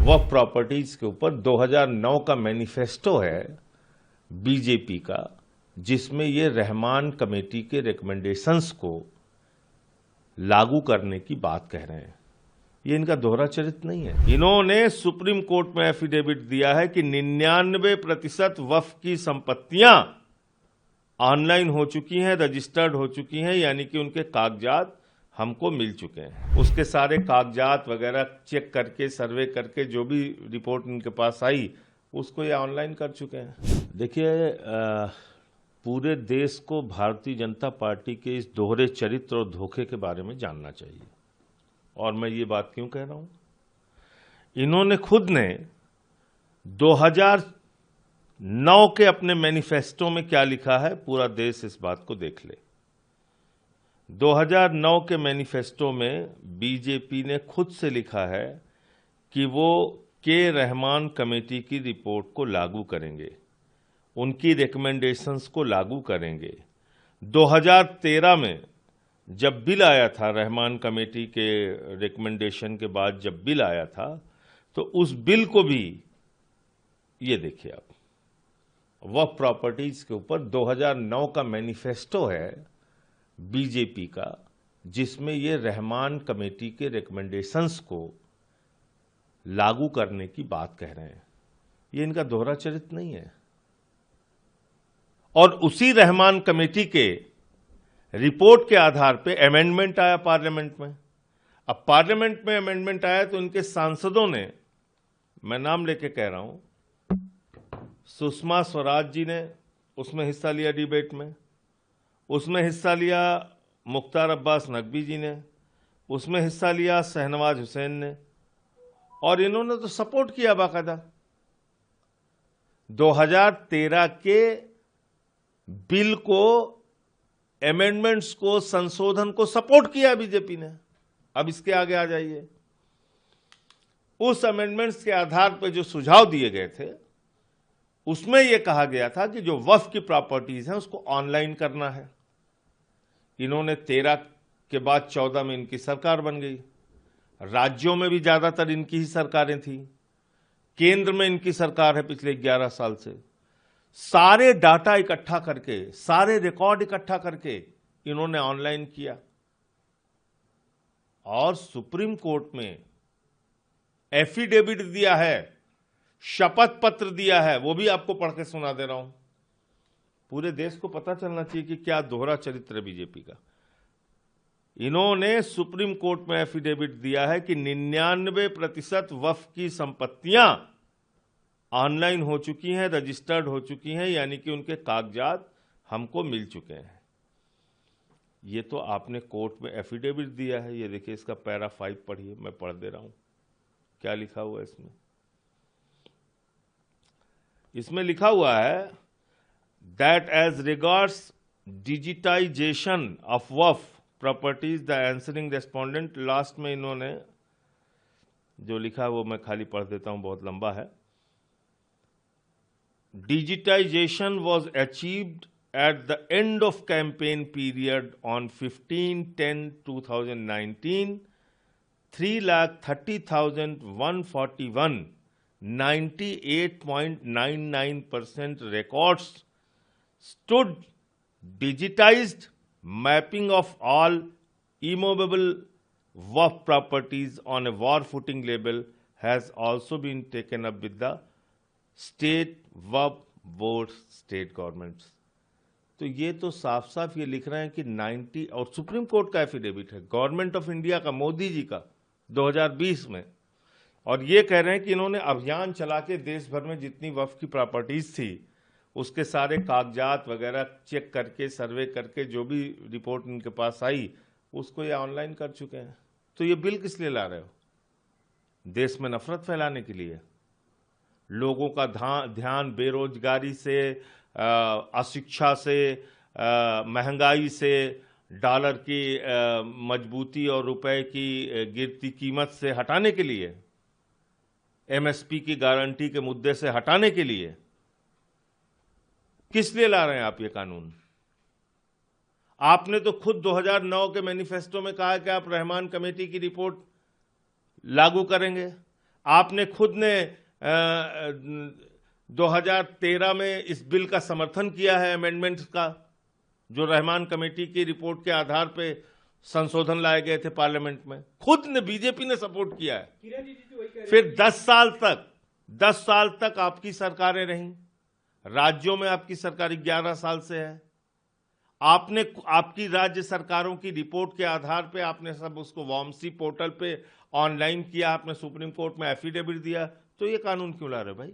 वक्फ properties के ऊपर 2009 का मैनिफेस्टो है बीजेपी का, जिसमें ये रहमान कमेटी के रिकमेंडेशंस को लागू करने की बात कह रहे हैं। ये इनका दोहरा चरित्र नहीं है। इन्होंने सुप्रीम कोर्ट में एफिडेविट दिया है कि 99% वक्फ की संपत्तियां ऑनलाइन हो चुकी हैं, रजिस्टर्ड हो चुकी हैं, यानी कि उनके कागजात हमको मिल चुके हैं। उसके सारे कागजात वगैरह चेक करके, सर्वे करके, जो भी रिपोर्ट इनके पास आई उसको ये ऑनलाइन कर चुके हैं। देखिए, पूरे देश को भारतीय जनता पार्टी के इस दोहरे चरित्र और धोखे के बारे में जानना चाहिए। और मैं ये बात क्यों कह रहा हूं? इन्होंने खुद ने 2009 के अपने मैनिफेस्टो में क्या लिखा है, पूरा देश इस बात को देख ले। 2009 के मैनिफेस्टो में बीजेपी ने खुद से लिखा है कि वो के रहमान कमेटी की रिपोर्ट को लागू करेंगे, उनकी रिकमेंडेशंस को लागू करेंगे। 2013 में जब बिल आया था, रहमान कमेटी के रिकमेंडेशन के बाद जब बिल आया था, तो उस बिल को भी ये देखिए आप, वक्फ प्रॉपर्टीज के ऊपर 2009 का मैनिफेस्टो है बीजेपी का, जिसमें ये रहमान कमेटी के रिकमेंडेशंस को लागू करने की बात कह रहे हैं। ये इनका दोहरा चरित्र नहीं है। और उसी रहमान कमेटी के रिपोर्ट के आधार पे अमेंडमेंट आया पार्लियामेंट में। अब पार्लियामेंट में अमेंडमेंट आया तो उनके सांसदों ने, मैं नाम लेके कह रहा हूं, सुषमा स्वराज जी ने उसमें हिस्सा लिया डिबेट में, उसमें हिस्सा लिया मुख्तार अब्बास नकवी जी ने, उसमें हिस्सा लिया शहनवाज हुसैन ने, और इन्होंने तो सपोर्ट किया बाकायदा। 2013 के बिल को, अमेंडमेंट्स को, संशोधन को सपोर्ट किया बीजेपी ने। अब इसके आगे आ जाइए। उस अमेंडमेंट्स के आधार पर जो सुझाव दिए गए थे, उसमें यह कहा गया था कि जो वक्फ की प्रॉपर्टीज हैं उसको ऑनलाइन करना है। इन्होंने 13 के बाद 14 में इनकी सरकार बन गई। राज्यों में भी ज्यादातर इनकी ही सरकारें थी, केंद्र में इनकी सरकार है पिछले 11 साल से। सारे डाटा इकट्ठा करके, सारे रिकॉर्ड इकट्ठा करके इन्होंने ऑनलाइन किया और सुप्रीम कोर्ट में एफिडेविट दिया है, शपथ पत्र दिया है। वो भी आपको पढ़ के सुना दे रहा हूं। पूरे देश को पता चलना चाहिए कि क्या दोहरा चरित्र है बीजेपी का। इन्होंने सुप्रीम कोर्ट में एफिडेविट दिया है कि 99% वक्फ की संपत्तियां ऑनलाइन हो चुकी हैं, रजिस्टर्ड हो चुकी हैं, यानी कि उनके कागजात हमको मिल चुके हैं। ये तो आपने कोर्ट में एफिडेविट दिया है। ये देखिए, इसका पैरा 5 पढ़िए, मैं पढ़ दे रहा हूं क्या लिखा हुआ है इसमें। इसमें लिखा हुआ है that as regards digitization of Waqf properties the answering respondent, last में इन्होंने जो लिखा है वो मैं खाली पढ़ देता हूं, बहुत लंबा है। Digitization was achieved at the end of campaign period on 15/10/2019. 3,30,141, 98.99% records stood digitized. Mapping of all immovable Waqf properties on a war footing label has also been taken up with the state Waqf board, state governments. तो ये तो साफ साफ ये लिख रहे हैं कि 90, और सुप्रीम कोर्ट का एफिडेविट है, गवर्नमेंट ऑफ इंडिया का, मोदी जी का, 2020 में, और ये कह रहे हैं कि इन्होंने अभियान चला के देश भर में जितनी वक्फ की प्रॉपर्टीज थी उसके सारे कागजात वगैरह चेक करके, सर्वे करके, जो भी रिपोर्ट इनके पास आई उसको ये ऑनलाइन कर चुके हैं। तो ये बिल किस लिए ला रहे हो? देश में नफरत फैलाने के लिए। लोगों का ध्यान बेरोजगारी से, अशिक्षा से, महंगाई से, डॉलर की मजबूती और रुपए की गिरती कीमत से हटाने के लिए, एमएसपी की गारंटी के मुद्दे से हटाने के लिए किस लिए ला रहे हैं आप ये कानून? आपने तो खुद 2009 के मैनिफेस्टो में कहा कि आप रहमान कमेटी की रिपोर्ट लागू करेंगे। आपने खुद ने 2013 में इस बिल का समर्थन किया है, अमेंडमेंट्स का, जो रहमान कमेटी की रिपोर्ट के आधार पे संशोधन लाए गए थे पार्लियामेंट में, खुद ने, बीजेपी ने सपोर्ट किया है। फिर 10 साल तक आपकी सरकारें रहीं, राज्यों में आपकी सरकार 11 साल से है। आपने आपकी राज्य सरकारों की रिपोर्ट के आधार पे आपने सब उसको वामसी पोर्टल पे ऑनलाइन किया, आपने सुप्रीम कोर्ट में एफिडेविट दिया, तो ये कानून क्यों ला रहे भाई?